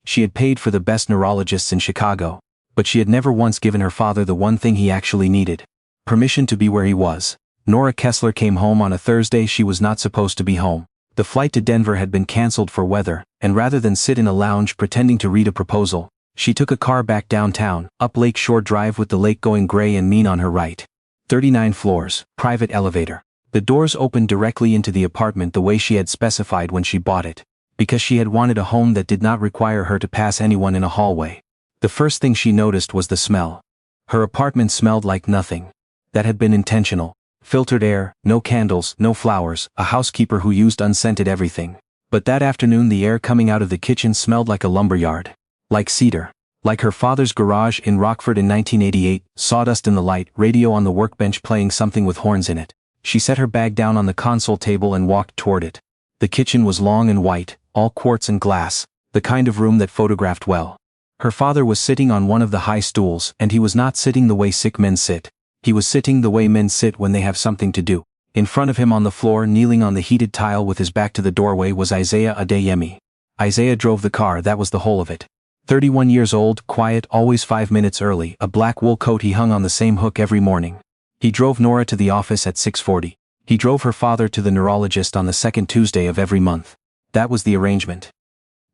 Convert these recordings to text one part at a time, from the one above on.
She had paid for the best neurologists in Chicago, but she had never once given her father the one thing he actually needed: permission to be where he was. Nora Kessler came home on a Thursday she was not supposed to be home. The flight to Denver had been canceled for weather, and rather than sit in a lounge pretending to read a proposal, she took a car back downtown, up Lake Shore Drive with the lake going gray and mean on her right. 39 floors, private elevator. The doors opened directly into the apartment the way she had specified when she bought it, because she had wanted a home that did not require her to pass anyone in a hallway. The first thing she noticed was the smell. Her apartment smelled like nothing. That had been intentional. Filtered air, no candles, no flowers, a housekeeper who used unscented everything. But that afternoon the air coming out of the kitchen smelled like a lumberyard. Like cedar. Like her father's garage in Rockford in 1988, sawdust in the light, radio on the workbench playing something with horns in it. She set her bag down on the console table and walked toward it. The kitchen was long and white, all quartz and glass, the kind of room that photographed well. Her father was sitting on one of the high stools, and he was not sitting the way sick men sit. He was sitting the way men sit when they have something to do. In front of him on the floor, kneeling on the heated tile with his back to the doorway, was Isaiah Adeyemi. Isaiah drove the car, that was the whole of it. 31 years old, quiet, always 5 minutes early, a black wool coat he hung on the same hook every morning. He drove Nora to the office at 6:40. He drove her father to the neurologist on the second Tuesday of every month. That was the arrangement.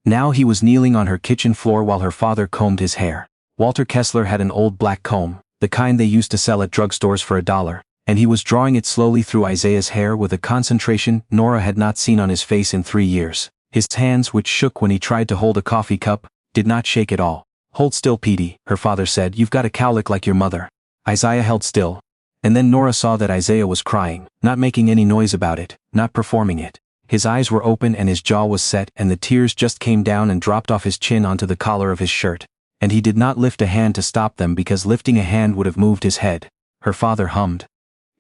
Now he was kneeling on her kitchen floor while her father combed his hair. Walter Kessler had an old black comb, the kind they used to sell at drugstores for $1, and he was drawing it slowly through Isaiah's hair with a concentration Nora had not seen on his face in 3 years. His hands, which shook when he tried to hold a coffee cup, did not shake at all. "Hold still, Petey," her father said. "You've got a cowlick like your mother." Isaiah held still. And then Nora saw that Isaiah was crying, not making any noise about it, not performing it. His eyes were open and his jaw was set, and the tears just came down and dropped off his chin onto the collar of his shirt. And he did not lift a hand to stop them, because lifting a hand would have moved his head. Her father hummed.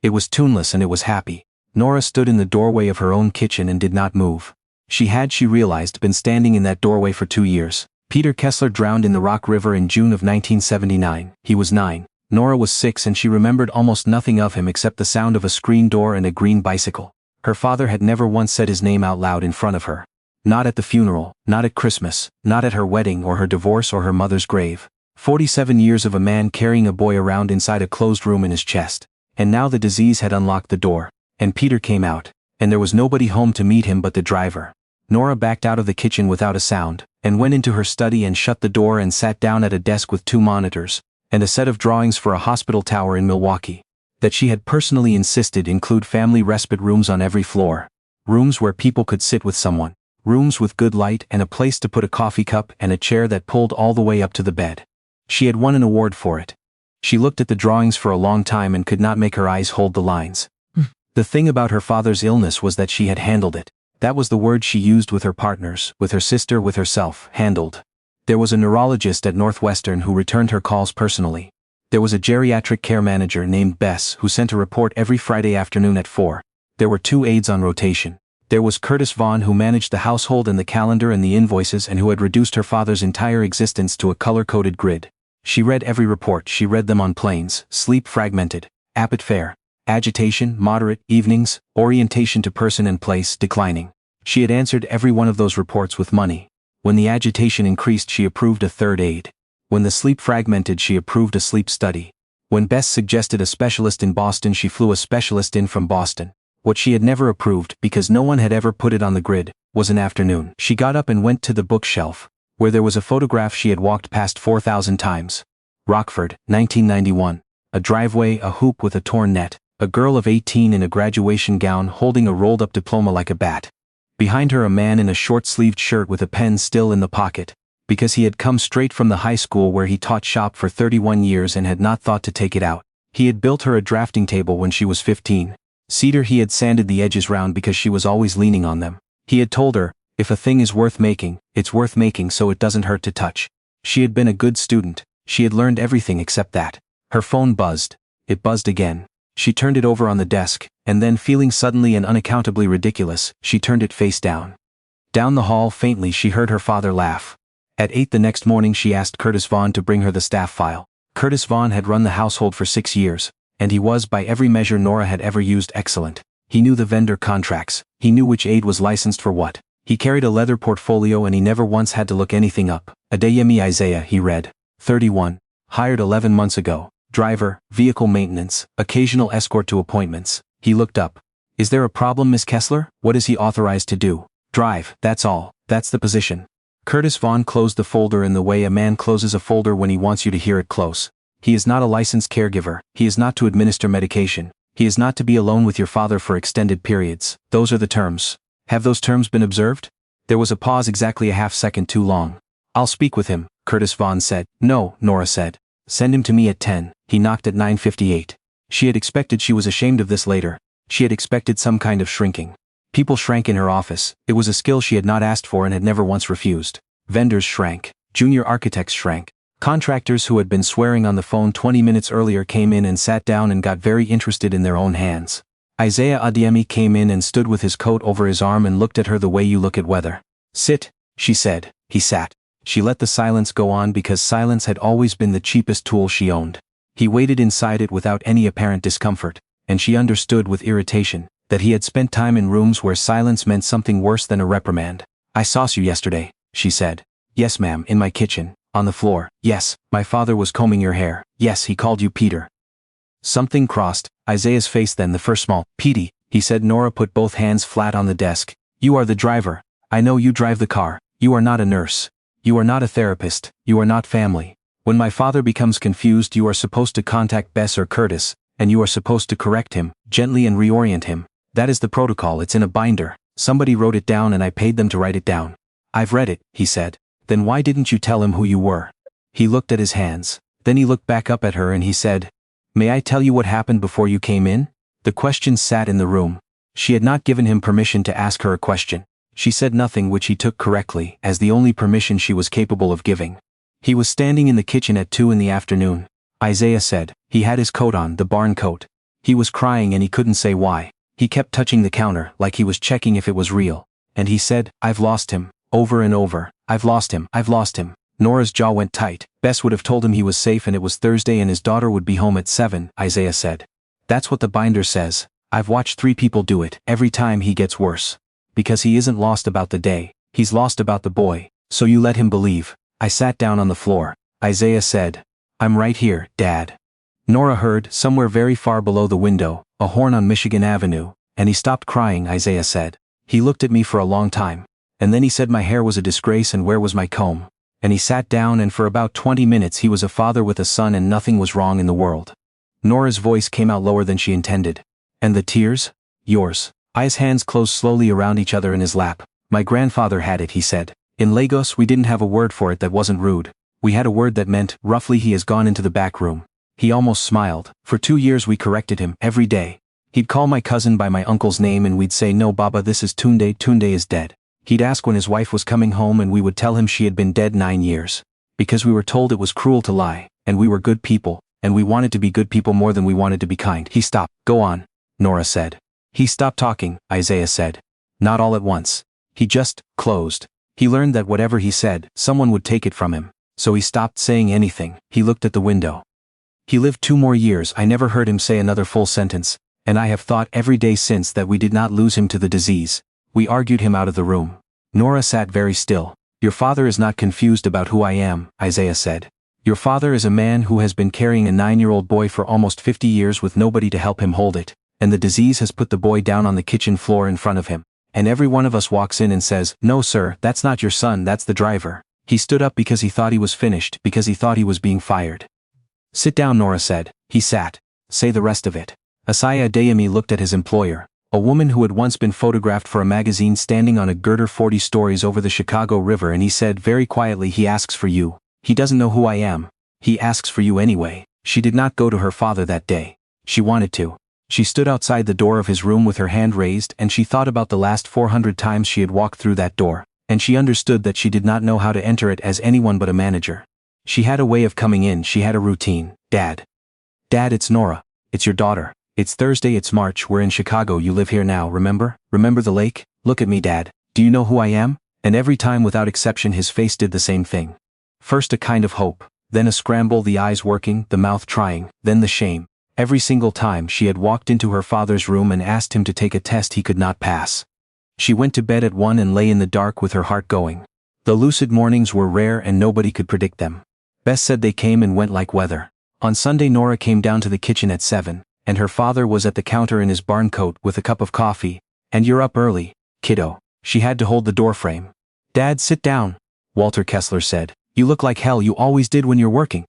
It was tuneless and it was happy. Nora stood in the doorway of her own kitchen and did not move. She realized, been standing in that doorway for 2 years. Peter Kessler drowned in the Rock River in June of 1979. He was 9. Nora was 6, and she remembered almost nothing of him except the sound of a screen door and a green bicycle. Her father had never once said his name out loud in front of her. Not at the funeral, not at Christmas, not at her wedding or her divorce or her mother's grave. 47 years of a man carrying a boy around inside a closed room in his chest. And now the disease had unlocked the door. And Peter came out. And there was nobody home to meet him but the driver. Nora backed out of the kitchen without a sound, and went into her study and shut the door and sat down at a desk with 2 monitors, and a set of drawings for a hospital tower in Milwaukee, that she had personally insisted include family respite rooms on every floor. Rooms where people could sit with someone. Rooms with good light and a place to put a coffee cup and a chair that pulled all the way up to the bed. She had won an award for it. She looked at the drawings for a long time and could not make her eyes hold the lines. The thing about her father's illness was that she had handled it. That was the word she used with her partners, with her sister, with herself, handled. There was a neurologist at Northwestern who returned her calls personally. There was a geriatric care manager named Bess who sent a report every Friday afternoon at 4. There were 2 aides on rotation. There was Curtis Vaughn, who managed the household and the calendar and the invoices and who had reduced her father's entire existence to a color-coded grid. She read every report. She read them on planes, sleep fragmented, appet fair, agitation, moderate, evenings, orientation to person and place, declining. She had answered every one of those reports with money. When the agitation increased, she approved a 3rd aid. When the sleep fragmented, she approved a sleep study. When Bess suggested a specialist in Boston, she flew a specialist in from Boston. What she had never approved, because no one had ever put it on the grid, was an afternoon. She got up and went to the bookshelf, where there was a photograph she had walked past 4,000 times. Rockford, 1991. A driveway, a hoop with a torn net, a girl of 18 in a graduation gown holding a rolled-up diploma like a bat. Behind her a man in a short-sleeved shirt with a pen still in the pocket, because he had come straight from the high school where he taught shop for 31 years and had not thought to take it out. He had built her a drafting table when she was 15. Cedar. He had sanded the edges round because she was always leaning on them. He had told her, if a thing is worth making, it's worth making so it doesn't hurt to touch. She had been a good student. She had learned everything except that. Her phone buzzed. It buzzed again. She turned it over on the desk, and then, feeling suddenly and unaccountably ridiculous, she turned it face down. Down the hall, faintly, she heard her father laugh. At 8 the next morning she asked Curtis Vaughn to bring her the staff file. Curtis Vaughn had run the household for 6 years, and he was, by every measure Nora had ever used, excellent. He knew the vendor contracts. He knew which aid was licensed for what. He carried a leather portfolio and he never once had to look anything up. Adeyemi Isaiah, he read. 31. Hired 11 months ago. Driver, vehicle maintenance, occasional escort to appointments. He looked up. Is there a problem, Miss Kessler? What is he authorized to do? Drive, that's all. That's the position. Curtis Vaughn closed the folder in the way a man closes a folder when he wants you to hear it close. He is not a licensed caregiver. He is not to administer medication. He is not to be alone with your father for extended periods. Those are the terms. Have those terms been observed? There was a pause exactly a half second too long. I'll speak with him, Curtis Vaughn said. No, Nora said. Send him to me at 10. He knocked at 9:58. She had expected she was ashamed of this later. She had expected some kind of shrinking. People shrank in her office. It was a skill she had not asked for and had never once refused. Vendors shrank. Junior architects shrank. Contractors who had been swearing on the phone 20 minutes earlier came in and sat down and got very interested in their own hands. Isaiah Adeyemi came in and stood with his coat over his arm and looked at her the way you look at weather. Sit, she said. He sat. She let the silence go on because silence had always been the cheapest tool she owned. He waited inside it without any apparent discomfort, and she understood with irritation that he had spent time in rooms where silence meant something worse than a reprimand. I saw you yesterday, she said. Yes, ma'am, in my kitchen, on the floor. Yes, my father was combing your hair. Yes, he called you Peter. Something crossed Isaiah's face then, the first small, Petey, he said. Nora put both hands flat on the desk. You are the driver. I know you drive the car. You are not a nurse. You are not a therapist. You are not family. When my father becomes confused, you are supposed to contact Bess or Curtis, and you are supposed to correct him, gently, and reorient him. That is the protocol. It's in a binder. Somebody wrote it down and I paid them to write it down. I've read it, he said. Then why didn't you tell him who you were? He looked at his hands. Then he looked back up at her and he said, May I tell you what happened before you came in? The question sat in the room. She had not given him permission to ask her a question. She said nothing, which he took correctly as the only permission she was capable of giving. He was standing in the kitchen at 2 in the afternoon. Isaiah said. He had his coat on, the barn coat. He was crying and he couldn't say why. He kept touching the counter like he was checking if it was real. And he said, I've lost him, over and over. I've lost him, I've lost him. Nora's jaw went tight. Bess would have told him he was safe and it was Thursday and his daughter would be home at 7, Isaiah said. That's what the binder says. I've watched 3 people do it. Every time he gets worse. Because he isn't lost about the day. He's lost about the boy. So you let him believe. I sat down on the floor. Isaiah said, I'm right here, Dad. Nora heard, somewhere very far below the window, a horn on Michigan Avenue, and he stopped crying, Isaiah said. He looked at me for a long time. And then he said my hair was a disgrace and where was my comb? And he sat down and for about 20 minutes he was a father with a son and nothing was wrong in the world. Nora's voice came out lower than she intended. And the tears? Yours. His hands closed slowly around each other in his lap. My grandfather had it, he said. In Lagos we didn't have a word for it that wasn't rude. We had a word that meant, roughly, he has gone into the back room. He almost smiled. For 2 years we corrected him, every day. He'd call my cousin by my uncle's name and we'd say, no Baba, this is Tunde, Tunde is dead. He'd ask when his wife was coming home and we would tell him she had been dead 9 years. Because we were told it was cruel to lie, and we were good people, and we wanted to be good people more than we wanted to be kind. He stopped. Go on, Nora said. He stopped talking, Isaiah said. Not all at once. He just closed. He learned that whatever he said, someone would take it from him. So he stopped saying anything. He looked at the window. He lived 2 more years. I never heard him say another full sentence, and I have thought every day since that we did not lose him to the disease. We argued him out of the room. Nora sat very still. Your father is not confused about who I am, Isaiah said. Your father is a man who has been carrying a 9-year-old boy for almost 50 years with nobody to help him hold it, and the disease has put the boy down on the kitchen floor in front of him. And every one of us walks in and says, no sir, that's not your son, that's the driver. He stood up because he thought he was finished, because he thought he was being fired. Sit down, Nora said. He sat. Say the rest of it. Isaiah Adeyemi looked at his employer, a woman who had once been photographed for a magazine standing on a girder 40 stories over the Chicago River, and he said very quietly, he asks for you. He doesn't know who I am. He asks for you anyway. She did not go to her father that day. She wanted to. She stood outside the door of his room with her hand raised and she thought about the last 400 times she had walked through that door, and she understood that she did not know how to enter it as anyone but a manager. She had a way of coming in, she had a routine. Dad. Dad, it's Nora. It's your daughter. It's Thursday, it's March, we're in Chicago, you live here now, remember? Remember the lake? Look at me, Dad. Do you know who I am? And every time without exception his face did the same thing. First a kind of hope, then a scramble, the eyes working, the mouth trying, then the shame. Every single time she had walked into her father's room and asked him to take a test he could not pass. She went to bed at 1 and lay in the dark with her heart going. The lucid mornings were rare and nobody could predict them. Bess said they came and went like weather. On Sunday Nora came down to the kitchen at 7, and her father was at the counter in his barn coat with a cup of coffee. "And you're up early, kiddo." She had to hold the doorframe. "Dad, sit down," Walter Kessler said. "You look like hell, you always did when you're working."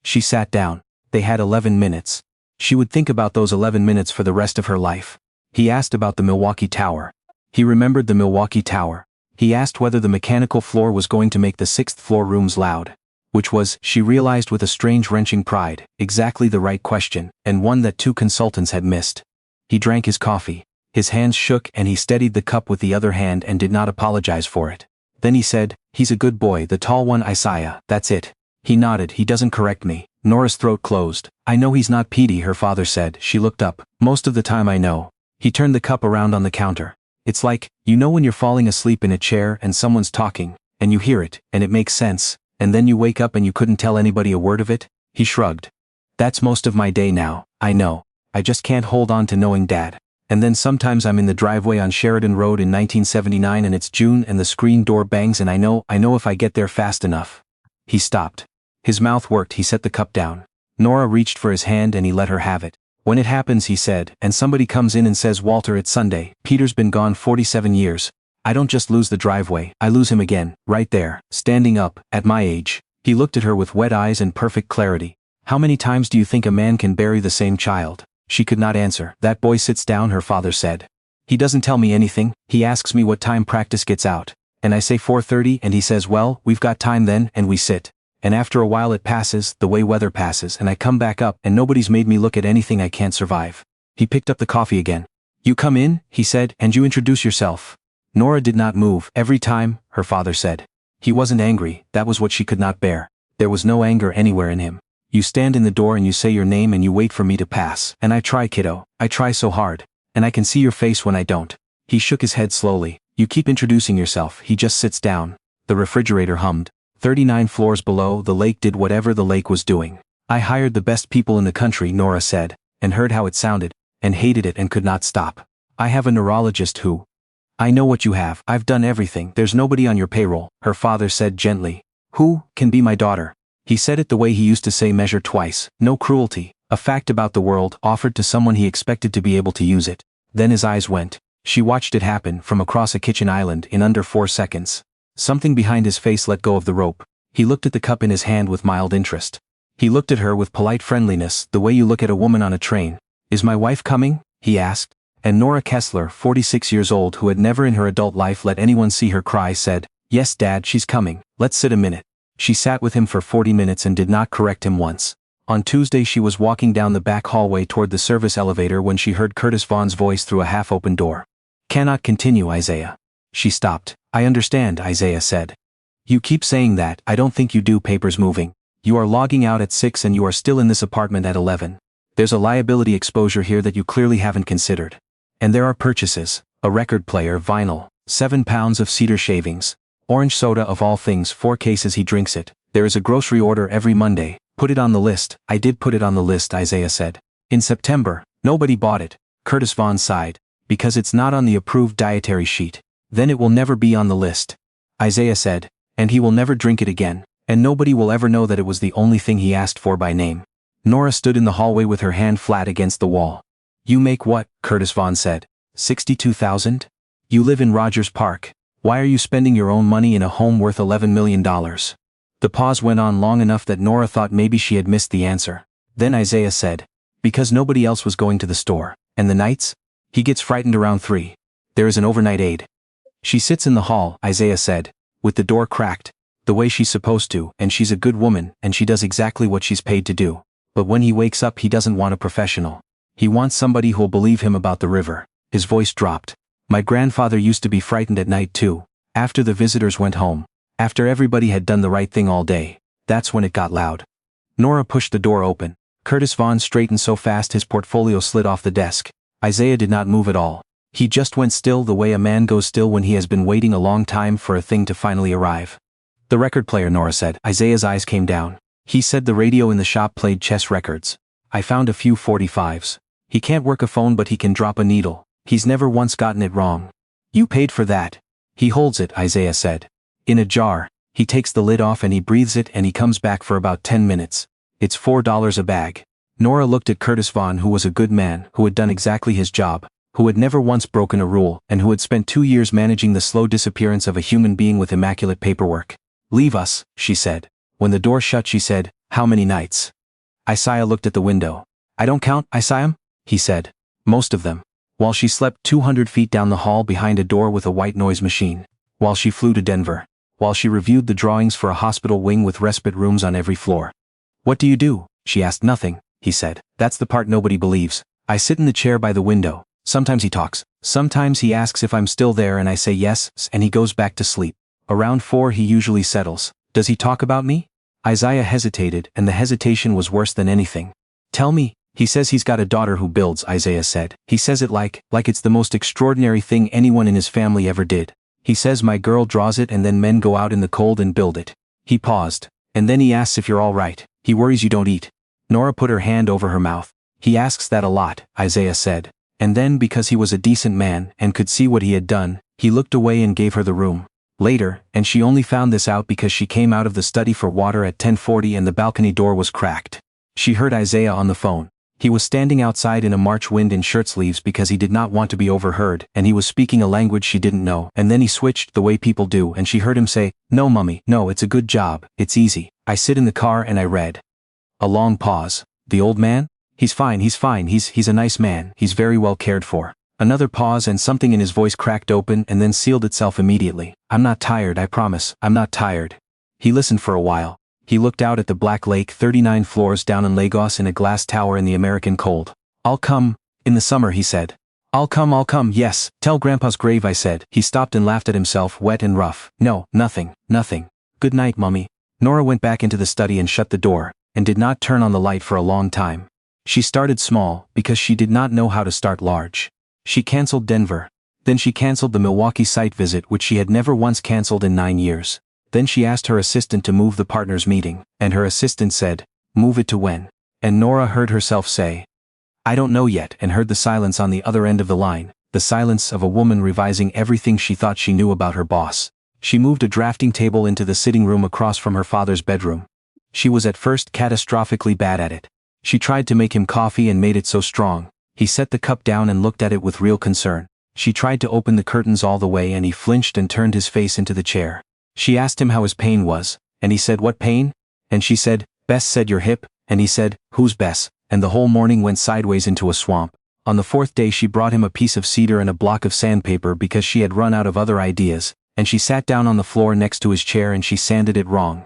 She sat down. They had 11 minutes. She would think about those 11 minutes for the rest of her life. He asked about the Milwaukee Tower. He remembered the Milwaukee Tower. He asked whether the mechanical floor was going to make the 6th floor rooms loud. Which was, she realized with a strange wrenching pride, exactly the right question, and one that 2 consultants had missed. He drank his coffee. His hands shook and he steadied the cup with the other hand and did not apologize for it. Then he said, "He's a good boy, the tall one, Isaiah, that's it." He nodded. "He doesn't correct me." Nora's throat closed. "I know he's not Petey," her father said. She looked up. "Most of the time I know." He turned the cup around on the counter. "It's like, you know when you're falling asleep in a chair and someone's talking, and you hear it, and it makes sense, and then you wake up and you couldn't tell anybody a word of it?" He shrugged. "That's most of my day now, I know. I just can't hold on to knowing Dad. And then sometimes I'm in the driveway on Sheridan Road in 1979 and it's June and the screen door bangs and I know if I get there fast enough." He stopped. His mouth worked. He set the cup down. Nora reached for his hand and he let her have it. "When it happens," he said, "and somebody comes in and says, 'Walter, it's Sunday, Peter's been gone 47 years, I don't just lose the driveway, I lose him again, right there, standing up, at my age." He looked at her with wet eyes and perfect clarity. "How many times do you think a man can bury the same child?" She could not answer. "That boy sits down," her father said. "He doesn't tell me anything. He asks me what time practice gets out. And I say 4:30 and he says, 'Well, we've got time then,' and we sit. And after a while it passes, the way weather passes, and I come back up and nobody's made me look at anything I can't survive." He picked up the coffee again. "You come in," he said, "and you introduce yourself." Nora did not move. "Every time," her father said. He wasn't angry, that was what she could not bear. There was no anger anywhere in him. "You stand in the door and you say your name and you wait for me to pass. And I try, kiddo, I try so hard. And I can see your face when I don't." He shook his head slowly. "You keep introducing yourself." He just sits down. The refrigerator hummed. 39 floors below, the lake did whatever the lake was doing. "I hired the best people in the country," Nora said, and heard how it sounded, and hated it and could not stop. "I have a neurologist who—" "I know what you have. I've done everything. There's nobody on your payroll," her father said gently. "Who can be my daughter?" He said it the way he used to say measure twice. No cruelty. A fact about the world offered to someone he expected to be able to use it. Then his eyes went. She watched it happen from across a kitchen island in under 4 seconds. Something behind his face let go of the rope. He looked at the cup in his hand with mild interest. He looked at her with polite friendliness, the way you look at a woman on a train. "Is my wife coming?" he asked. And Nora Kessler, 46 years old, who had never in her adult life let anyone see her cry, said, "Yes, Dad, she's coming. Let's sit a minute." She sat with him for 40 minutes and did not correct him once. On Tuesday she was walking down the back hallway toward the service elevator when she heard Curtis Vaughn's voice through a half-open door. "Cannot continue, Isaiah." She stopped. "I understand," Isaiah said. "You keep saying that. I don't think you do." Papers moving. "You are logging out at 6 and you are still in this apartment at 11. There's a liability exposure here that you clearly haven't considered. And there are purchases. A record player, vinyl, 7 pounds of cedar shavings. Orange soda of all things, 4 cases he drinks it. There is a grocery order every Monday. Put it on the list." "I did put it on the list," Isaiah said. "In September. Nobody bought it." Curtis Vaughn sighed. "Because it's not on the approved dietary sheet. Then it will never be on the list." Isaiah said. "And he will never drink it again. And nobody will ever know that it was the only thing he asked for by name." Nora stood in the hallway with her hand flat against the wall. "You make what?" Curtis Vaughn said. "62,000? You live in Rogers Park. Why are you spending your own money in a home worth $11 million? The pause went on long enough that Nora thought maybe she had missed the answer. Then Isaiah said, "Because nobody else was going to the store. And the nights? He gets frightened around 3. There is an overnight aide. She sits in the hall," Isaiah said, "with the door cracked, the way she's supposed to, and she's a good woman and she does exactly what she's paid to do. But when he wakes up he doesn't want a professional. He wants somebody who'll believe him about the river." His voice dropped. "My grandfather used to be frightened at night too. After the visitors went home. After everybody had done the right thing all day. That's when it got loud." Nora pushed the door open. Curtis Vaughan straightened so fast his portfolio slid off the desk. Isaiah did not move at all. He just went still the way a man goes still when he has been waiting a long time for a thing to finally arrive. "The record player," Nora said. Isaiah's eyes came down. "He said the radio in the shop played chess records. I found a few 45s. He can't work a phone but he can drop a needle. He's never once gotten it wrong. You paid for that. He holds it, Isaiah said. In a jar. He takes the lid off and he breathes it and he comes back for about 10 minutes. It's $4 a bag. Nora looked at Curtis Vaughn, who was a good man, who had done exactly his job, who had never once broken a rule, and who had spent 2 years managing the slow disappearance of a human being with immaculate paperwork. Leave us, she said. When the door shut she said, how many nights? Isaiah looked at the window. I don't count, Isaiah, he said. Most of them. While she slept 200 feet down the hall behind a door with a white noise machine. While she flew to Denver. While she reviewed the drawings for a hospital wing with respite rooms on every floor. What do you do? She asked. Nothing, he said. That's the part nobody believes. I sit in the chair by the window. Sometimes he talks. Sometimes he asks if I'm still there and I say yes, and he goes back to sleep. Around 4 he usually settles. Does he talk about me? Isaiah hesitated, and the hesitation was worse than anything. Tell me. He says he's got a daughter who builds, Isaiah said. He says it like it's the most extraordinary thing anyone in his family ever did. He says my girl draws it and then men go out in the cold and build it. He paused. And then he asks if you're all right. He worries you don't eat. Nora put her hand over her mouth. He asks that a lot, Isaiah said. And then, because he was a decent man and could see what he had done, he looked away and gave her the room. Later, and she only found this out because she came out of the study for water at 10:40 and the balcony door was cracked. She heard Isaiah on the phone. He was standing outside in a March wind in shirt sleeves because he did not want to be overheard, and he was speaking a language she didn't know, and then he switched the way people do, and she heard him say, no mummy, no, it's a good job, it's easy. I sit in the car and I read. A long pause. The old man? He's fine, he's a nice man, he's very well cared for. Another pause and something in his voice cracked open and then sealed itself immediately. I'm not tired, I promise, I'm not tired. He listened for a while. He looked out at the black lake 39 floors down in Lagos in a glass tower in the American cold. I'll come. In the summer, he said. I'll come, yes. Tell Grandpa's grave, I said. He stopped and laughed at himself, wet and rough. No, nothing. Good night, Mummy. Nora went back into the study and shut the door, and did not turn on the light for a long time. She started small, because she did not know how to start large. She canceled Denver. Then she canceled the Milwaukee site visit, which she had never once canceled in 9 years. Then she asked her assistant to move the partners' meeting, and her assistant said, move it to when? And Nora heard herself say, I don't know yet, and heard the silence on the other end of the line, the silence of a woman revising everything she thought she knew about her boss. She moved a drafting table into the sitting room across from her father's bedroom. She was at first catastrophically bad at it. She tried to make him coffee and made it so strong. He set the cup down and looked at it with real concern. She tried to open the curtains all the way and he flinched and turned his face into the chair. She asked him how his pain was, and he said, what pain? And she said, Bess said your hip, and he said, who's Bess? And the whole morning went sideways into a swamp. On the 4th day she brought him a piece of cedar and a block of sandpaper because she had run out of other ideas, and she sat down on the floor next to his chair and she sanded it wrong.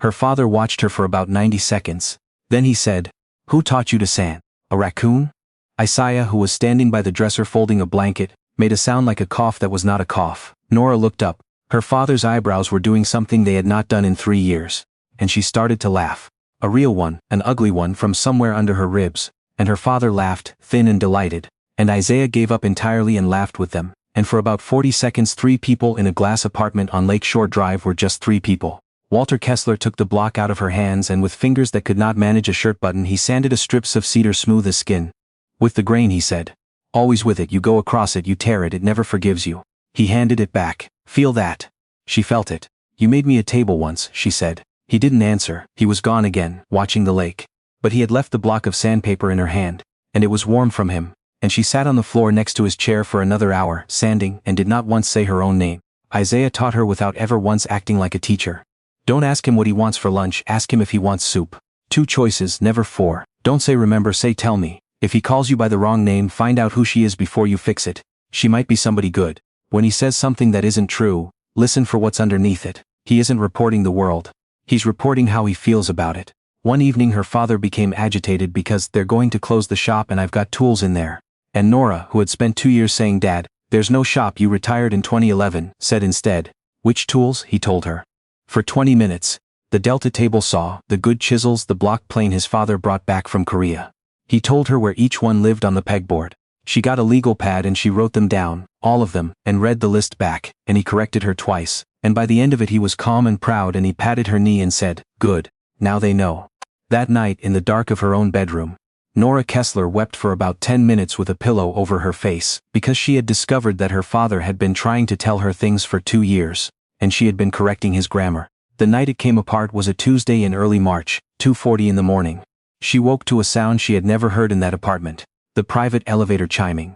Her father watched her for about 90 seconds. Then he said, who taught you to sand? A raccoon? Isaiah, who was standing by the dresser folding a blanket, made a sound like a cough that was not a cough. Nora looked up. Her father's eyebrows were doing something they had not done in 3 years. And she started to laugh. A real one, an ugly one from somewhere under her ribs. And her father laughed, thin and delighted. And Isaiah gave up entirely and laughed with them. And for about 40 seconds 3 people in a glass apartment on Lakeshore Drive were just 3 people. Walter Kessler took the block out of her hands and with fingers that could not manage a shirt button he sanded a strips of cedar smooth as skin. With the grain, he said. Always with it, you go across it, you tear it, it never forgives you. He handed it back. Feel that. She felt it. You made me a table once, she said. He didn't answer. He was gone again, watching the lake. But he had left the block of sandpaper in her hand, and it was warm from him, and she sat on the floor next to his chair for another hour, sanding, and did not once say her own name. Isaiah taught her without ever once acting like a teacher. Don't ask him what he wants for lunch, ask him if he wants soup. 2 choices, never 4. Don't say remember, say tell me. If he calls you by the wrong name, find out who she is before you fix it. She might be somebody good. When he says something that isn't true, listen for what's underneath it. He isn't reporting the world. He's reporting how he feels about it. One evening her father became agitated because they're going to close the shop and I've got tools in there. And Nora, who had spent 2 years saying, Dad, there's no shop, you retired in 2011, said instead, which tools? He told her. For 20 minutes, the Delta table saw, the good chisels, the block plane his father brought back from Korea. He told her where each one lived on the pegboard. She got a legal pad and she wrote them down, all of them, and read the list back, and he corrected her twice, and by the end of it he was calm and proud and he patted her knee and said, good, now they know. That night in the dark of her own bedroom, Nora Kessler wept for about 10 minutes with a pillow over her face, because she had discovered that her father had been trying to tell her things for 2 years, and she had been correcting his grammar. The night it came apart was a Tuesday in early March, 2:40 in the morning. She woke to a sound she had never heard in that apartment, the private elevator chiming.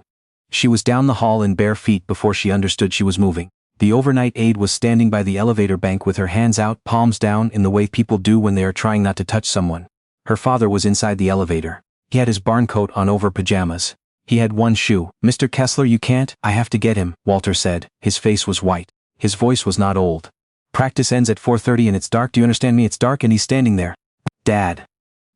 She was down the hall in bare feet before she understood she was moving. The overnight aide was standing by the elevator bank with her hands out, palms down, in the way people do when they are trying not to touch someone. Her father was inside the elevator. He had his barn coat on over pajamas. He had one shoe. "Mr. Kessler, you can't." "I have to get him," Walter said. His face was white. His voice was not old. "Practice ends at 4:30 and it's dark. Do you understand me? It's dark," and he's standing there. "Dad."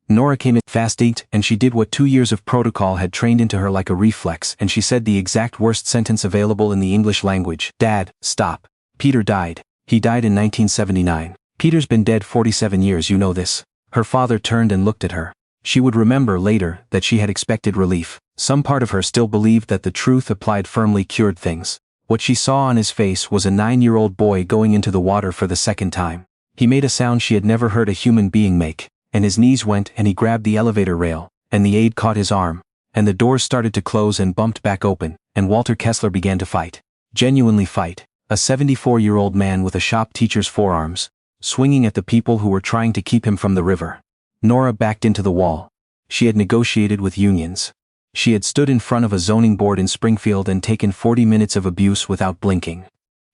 Nora came in fast, and she did what 2 years of protocol had trained into her like a reflex, and she said the exact worst sentence available in the English language. "Dad, stop. Peter died. He died in 1979. Peter's been dead 47 years, you know this." Her father turned and looked at her. She would remember later that she had expected relief. Some part of her still believed that the truth applied firmly cured things. What she saw on his face was a 9-year-old boy going into the water for the second time. He made a sound she had never heard a human being make, and his knees went and he grabbed the elevator rail, and the aide caught his arm, and the doors started to close and bumped back open, and Walter Kessler began to fight. Genuinely fight. A 74-year-old man with a shop teacher's forearms, swinging at the people who were trying to keep him from the river. Nora backed into the wall. She had negotiated with unions. She had stood in front of a zoning board in Springfield and taken 40 minutes of abuse without blinking.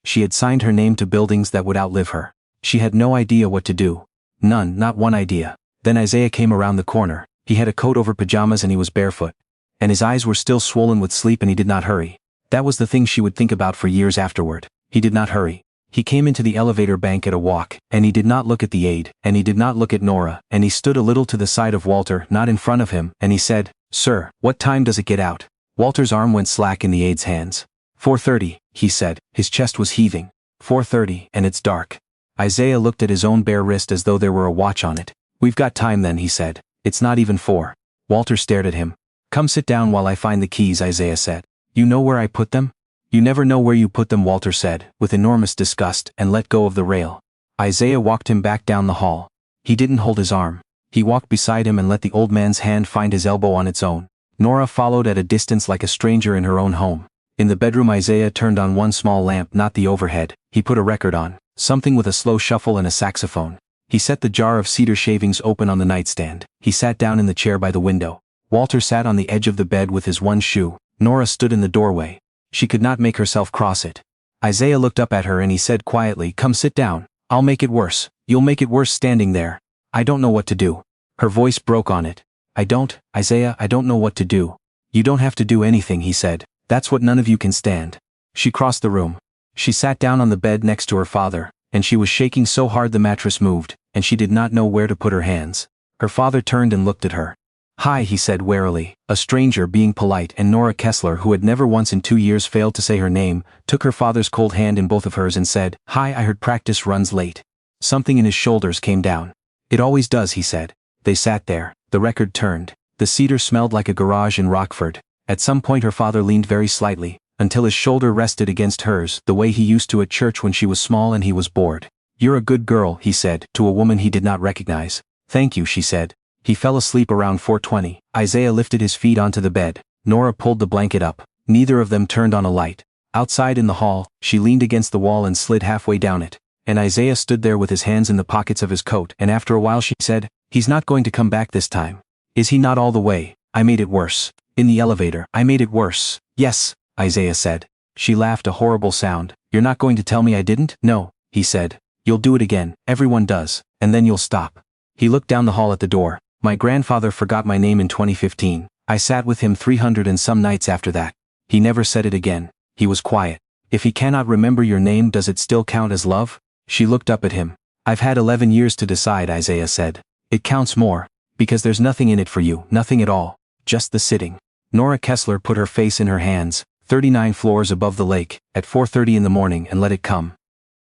She had signed her name to buildings that would outlive her. She had no idea what to do. None, not one idea. Then Isaiah came around the corner. He had a coat over pajamas and he was barefoot. And his eyes were still swollen with sleep and he did not hurry. That was the thing she would think about for years afterward. He did not hurry. He came into the elevator bank at a walk, and he did not look at the aide, and he did not look at Nora, and he stood a little to the side of Walter, not in front of him, and he said, "Sir, what time does it get out?" Walter's arm went slack in the aide's hands. 4:30, he said. His chest was heaving. 4:30, and it's dark. Isaiah looked at his own bare wrist as though there were a watch on it. "We've got time then," he said. "It's not even 4. Walter stared at him. "Come sit down while I find the keys," Isaiah said. "You know where I put them?" "You never know where you put them," Walter said, with enormous disgust, and let go of the rail. Isaiah walked him back down the hall. He didn't hold his arm. He walked beside him and let the old man's hand find his elbow on its own. Nora followed at a distance like a stranger in her own home. In the bedroom, Isaiah turned on one small lamp, not the overhead. He put a record on, something with a slow shuffle and a saxophone. He set the jar of cedar shavings open on the nightstand. He sat down in the chair by the window. Walter sat on the edge of the bed with his one shoe. Nora stood in the doorway. She could not make herself cross it. Isaiah looked up at her and he said quietly, "Come sit down. I'll make it worse. You'll make it worse standing there. I don't know what to do." Her voice broke on it. Isaiah, I don't know what to do." "You don't have to do anything," he said. "That's what none of you can stand." She crossed the room. She sat down on the bed next to her father, and she was shaking so hard the mattress moved, and she did not know where to put her hands. Her father turned and looked at her. "Hi," he said warily, a stranger being polite, and Nora Kessler, who had never once in 2 years failed to say her name, took her father's cold hand in both of hers and said, "Hi, I heard practice runs late." Something in his shoulders came down. "It always does," he said. They sat there. The record turned. The cedar smelled like a garage in Rockford. At some point her father leaned very slightly, until his shoulder rested against hers the way he used to at church when she was small and he was bored. "You're a good girl," he said, to a woman he did not recognize. "Thank you," she said. He fell asleep around 4:20. Isaiah lifted his feet onto the bed. Nora pulled the blanket up. Neither of them turned on a light. Outside in the hall, she leaned against the wall and slid halfway down it. And Isaiah stood there with his hands in the pockets of his coat, and after a while she said, "He's not going to come back this time. Is he not all the way? I made it worse. In the elevator, I made it worse." "Yes," Isaiah said. She laughed, a horrible sound. "You're not going to tell me I didn't?" "No," he said. "You'll do it again. Everyone does. And then you'll stop." He looked down the hall at the door. "My grandfather forgot my name in 2015. I sat with him 300 and some nights after that. He never said it again. He was quiet. If he cannot remember your name, does it still count as love?" She looked up at him. "I've had 11 years to decide," Isaiah said. "It counts more. Because there's nothing in it for you, nothing at all. Just the sitting." Nora Kessler put her face in her hands, 39 floors above the lake, at 4:30 in the morning, and let it come.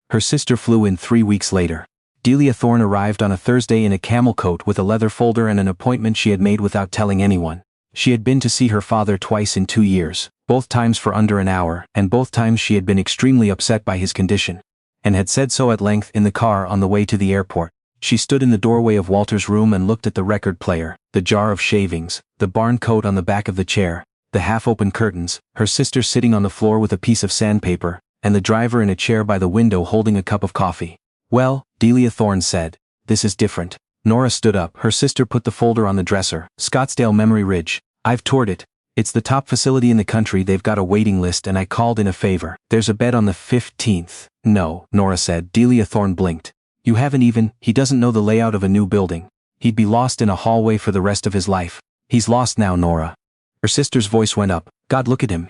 Her sister flew in 3 weeks later. Delia Thorne arrived on a Thursday in a camel coat with a leather folder and an appointment she had made without telling anyone. She had been to see her father twice in 2 years, both times for under an hour, and both times she had been extremely upset by his condition, and had said so at length in the car on the way to the airport. She stood in the doorway of Walter's room and looked at the record player, the jar of shavings, the barn coat on the back of the chair, the half-open curtains, her sister sitting on the floor with a piece of sandpaper, and the driver in a chair by the window holding a cup of coffee. "Well," Delia Thorne said, "this is different." Nora stood up. Her sister put the folder on the dresser. "Scottsdale Memory Ridge. I've toured it. It's the top facility in the country. They've got a waiting list and I called in a favor. There's a bed on the 15th. "No," Nora said. Delia Thorne blinked. "You haven't even, he doesn't know the layout of a new building. He'd be lost in a hallway for the rest of his life." "He's lost now, Nora." Her sister's voice went up. "God, look at him.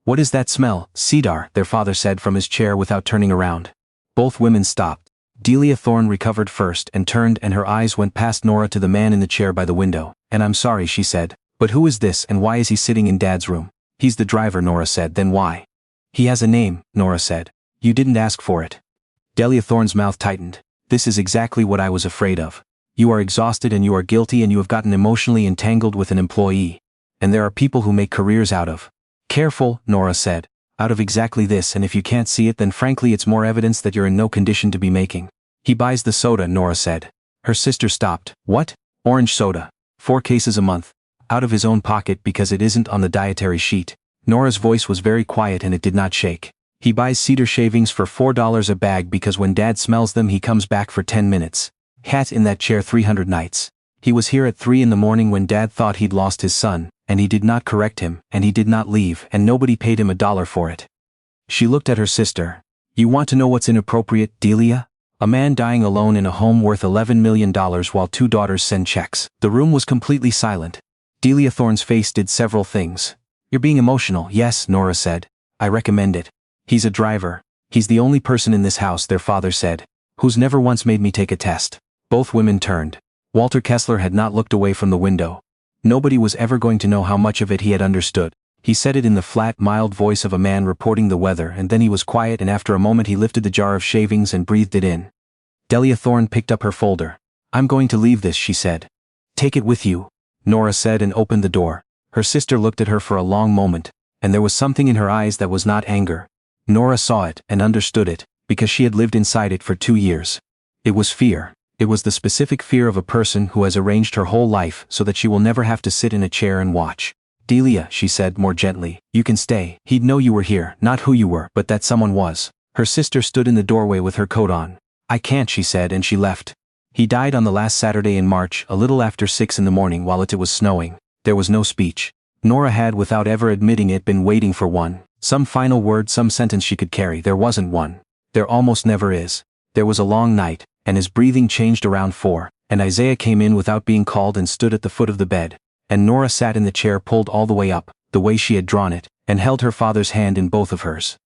What is that smell?" "Cedar," their father said from his chair without turning around. Both women stopped. Delia Thorne recovered first and turned, and her eyes went past Nora to the man in the chair by the window. "And I'm sorry," she said, "but who is this and why is he sitting in Dad's room?" "He's the driver," Nora said. "Then why?" "He has a name," Nora said. "You didn't ask for it." Delia Thorne's mouth tightened. "This is exactly what I was afraid of. You are exhausted and you are guilty and you have gotten emotionally entangled with an employee. And there are people who make careers out of." "Careful," Nora said. "Out of exactly this, and if you can't see it then frankly it's more evidence that you're in no condition to be making." "He buys the soda," Nora said. Her sister stopped. "What?" "Orange soda. 4 cases a month. Out of his own pocket because it isn't on the dietary sheet." Nora's voice was very quiet and it did not shake. "He buys cedar shavings for $4 a bag because when Dad smells them he comes back for 10 minutes. Hat in that chair 300 nights. He was here at 3 in the morning when Dad thought he'd lost his son, and he did not correct him, and he did not leave, and nobody paid him $1 for it." She looked at her sister. "You want to know what's inappropriate, Delia? A man dying alone in a home worth $11 million while 2 daughters send checks." The room was completely silent. Delia Thorne's face did several things. "You're being emotional." "Yes," Nora said. "I recommend it. He's a driver. He's the only person in this house," their father said, "who's never once made me take a test." Both women turned. Walter Kessler had not looked away from the window. Nobody was ever going to know how much of it he had understood. He said it in the flat, mild voice of a man reporting the weather, and then he was quiet, and after a moment he lifted the jar of shavings and breathed it in. Delia Thorne picked up her folder. "I'm going to leave this," she said. "Take it with you," Nora said, and opened the door. Her sister looked at her for a long moment, and there was something in her eyes that was not anger. Nora saw it and understood it, because she had lived inside it for 2 years. It was fear. It was the specific fear of a person who has arranged her whole life so that she will never have to sit in a chair and watch. "Delia," she said more gently, "you can stay. He'd know you were here, not who you were, but that someone was." Her sister stood in the doorway with her coat on. "I can't," she said, and she left. "He died on the last Saturday in March, a little after 6 in the morning while it was snowing." There was no speech. Nora had, without ever admitting it, been waiting for one. Some final word, some sentence she could carry. There wasn't one. There almost never is. There was a long night, and his breathing changed around 4, and Isaiah came in without being called and stood at the foot of the bed, and Nora sat in the chair pulled all the way up, the way she had drawn it, and held her father's hand in both of hers.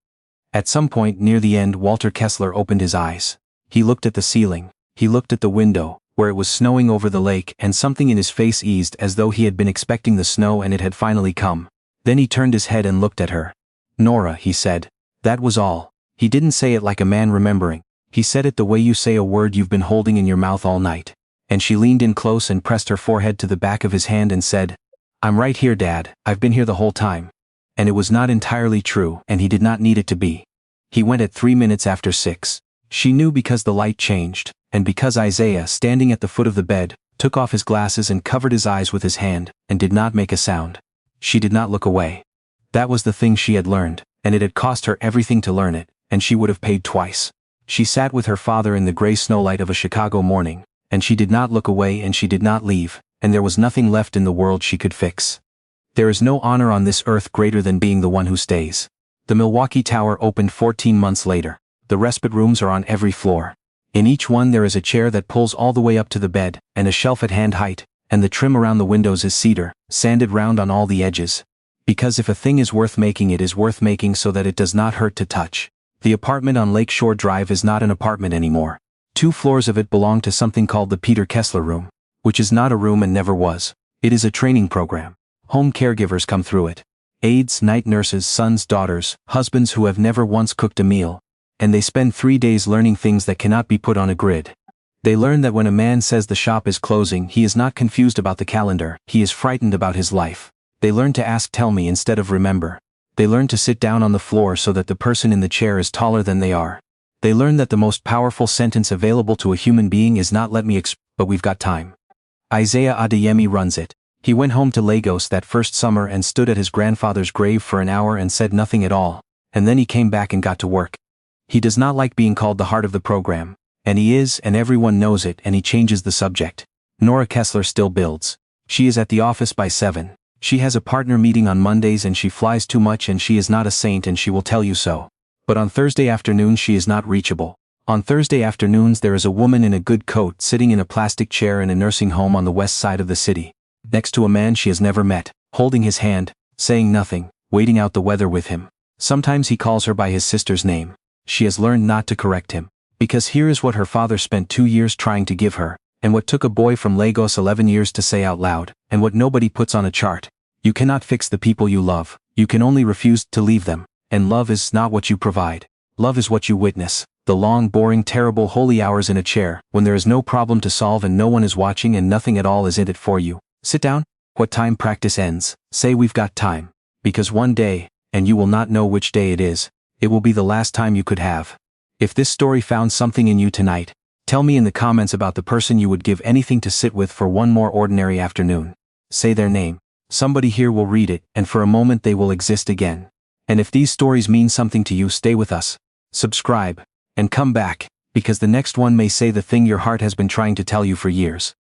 At some point near the end Walter Kessler opened his eyes. He looked at the ceiling. He looked at the window, where it was snowing over the lake, and something in his face eased as though he had been expecting the snow and it had finally come. Then he turned his head and looked at her. "Nora," he said. That was all. He didn't say it like a man remembering. He said it the way you say a word you've been holding in your mouth all night. And she leaned in close and pressed her forehead to the back of his hand and said, "I'm right here, Dad. I've been here the whole time." And it was not entirely true, and he did not need it to be. He went at 3 minutes after 6. She knew because the light changed, and because Isaiah, standing at the foot of the bed, took off his glasses and covered his eyes with his hand, and did not make a sound. She did not look away. That was the thing she had learned, and it had cost her everything to learn it, and she would have paid twice. She sat with her father in the gray snowlight of a Chicago morning, and she did not look away and she did not leave, and there was nothing left in the world she could fix. There is no honor on this earth greater than being the one who stays. The Milwaukee Tower opened 14 months later. The respite rooms are on every floor. In each one there is a chair that pulls all the way up to the bed, and a shelf at hand height, and the trim around the windows is cedar, sanded round on all the edges. Because if a thing is worth making, it is worth making so that it does not hurt to touch. The apartment on Lakeshore Drive is not an apartment anymore. 2 floors of it belong to something called the Peter Kessler Room, which is not a room and never was. It is a training program. Home caregivers come through it. Aides, night nurses, sons, daughters, husbands who have never once cooked a meal. And they spend 3 days learning things that cannot be put on a grid. They learn that when a man says the shop is closing, he is not confused about the calendar, he is frightened about his life. They learn to ask "tell me" instead of "remember." They learn to sit down on the floor so that the person in the chair is taller than they are. They learn that the most powerful sentence available to a human being is not "let me but we've got time." Isaiah Adeyemi runs it. He went home to Lagos that first summer and stood at his grandfather's grave for an hour and said nothing at all, and then he came back and got to work. He does not like being called the heart of the program, and he is, and everyone knows it, and he changes the subject. Nora Kessler still builds. She is at the office by 7. She has a partner meeting on Mondays and she flies too much, and she is not a saint and she will tell you so. But on Thursday afternoons she is not reachable. On Thursday afternoons there is a woman in a good coat sitting in a plastic chair in a nursing home on the west side of the city, next to a man she has never met, holding his hand, saying nothing, waiting out the weather with him. Sometimes he calls her by his sister's name. She has learned not to correct him, because here is what her father spent 2 years trying to give her, and what took a boy from Lagos 11 years to say out loud, and what nobody puts on a chart. You cannot fix the people you love, you can only refuse to leave them, and love is not what you provide. Love is what you witness. The long, boring, terrible, holy hours in a chair, when there is no problem to solve and no one is watching and nothing at all is in it for you. Sit down. What time practice ends, say we've got time. Because one day, and you will not know which day it is, it will be the last time you could have. If this story found something in you tonight, tell me in the comments about the person you would give anything to sit with for one more ordinary afternoon. Say their name. Somebody here will read it, and for a moment they will exist again. And if these stories mean something to you, stay with us. Subscribe. And come back, because the next one may say the thing your heart has been trying to tell you for years.